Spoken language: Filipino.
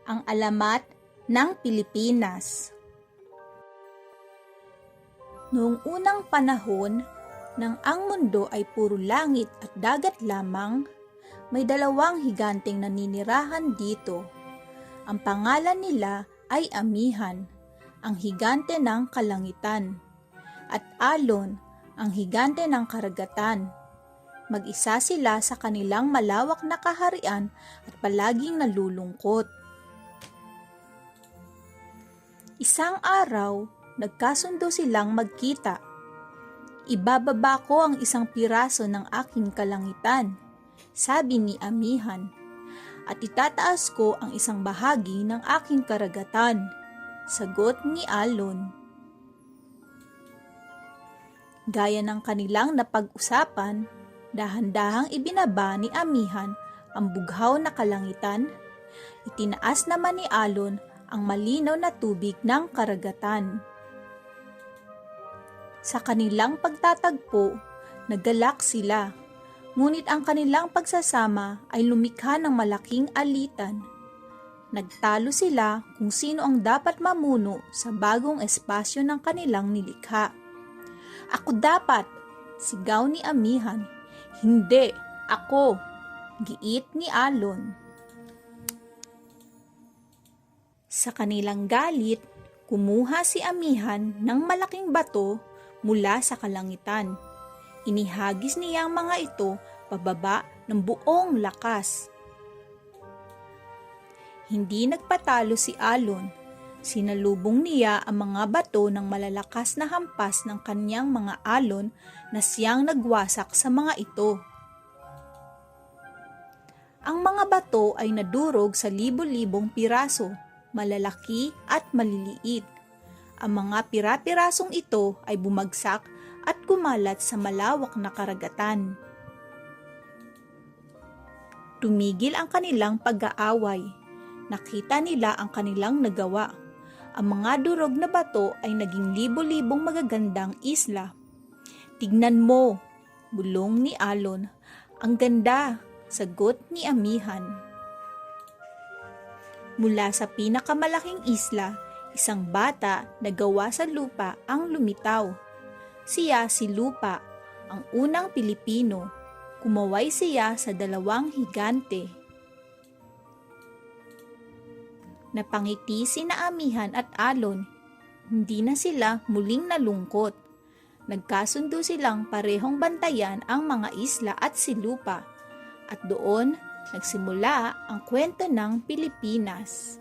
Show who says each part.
Speaker 1: Ang alamat ng Pilipinas. Noong unang panahon, nang ang mundo ay puro langit at dagat lamang, may dalawang higanteng naninirahan dito. Ang pangalan nila ay Amihan, ang higante ng kalangitan, at Alon, ang higante ng karagatan. Mag-isa sila sa kanilang malawak na kaharian at palaging nalulungkot. Isang araw, nagkasundo silang magkita. "Ibababa ko ang isang piraso ng aking kalangitan," sabi ni Amihan, "at itataas ko ang isang bahagi ng aking karagatan," sagot ni Alon. Gaya ng kanilang napag-usapan, dahan-dahang ibinaba ni Amihan ang bughaw na kalangitan, itinaas naman ni Alon ang malinaw na tubig ng karagatan. Sa kanilang pagtatagpo, naggalak sila, ngunit ang kanilang pagsasama ay lumikha ng malaking alitan. Nagtalo sila kung sino ang dapat mamuno sa bagong espasyo ng kanilang nilikha. "Ako dapat!" sigaw ni Amihan. "Hindi, ako!" giit ni Alon. Sa kanilang galit, kumuha si Amihan ng malaking bato mula sa kalangitan. Inihagis niya ang mga ito pababa ng buong lakas. Hindi nagpatalo si Alon. Sinalubong niya ang mga bato ng malalakas na hampas ng kanyang mga alon na siyang nagwasak sa mga ito. Ang mga bato ay nadurog sa libo-libong piraso, malalaki at maliliit. Ang mga pira-pirasong ito ay bumagsak at kumalat sa malawak na karagatan. Tumigil ang kanilang pag-aaway. Nakita nila ang kanilang nagawa. Ang mga durog na bato ay naging libo-libong magagandang isla. "Tignan mo," bulong ni Alon. "Ang ganda," sagot ni Amihan. Mula sa pinakamalaking isla, isang bata na gawa sa lupa ang lumitaw. Siya si Lupa, ang unang Pilipino. Kumaway siya sa dalawang higante. Napangiti sina Amihan at Alon. Hindi na sila muling nalungkot. Nagkasundo silang parehong bantayan ang mga isla at si Lupa. At doon, nagsimula ang kwento ng Pilipinas.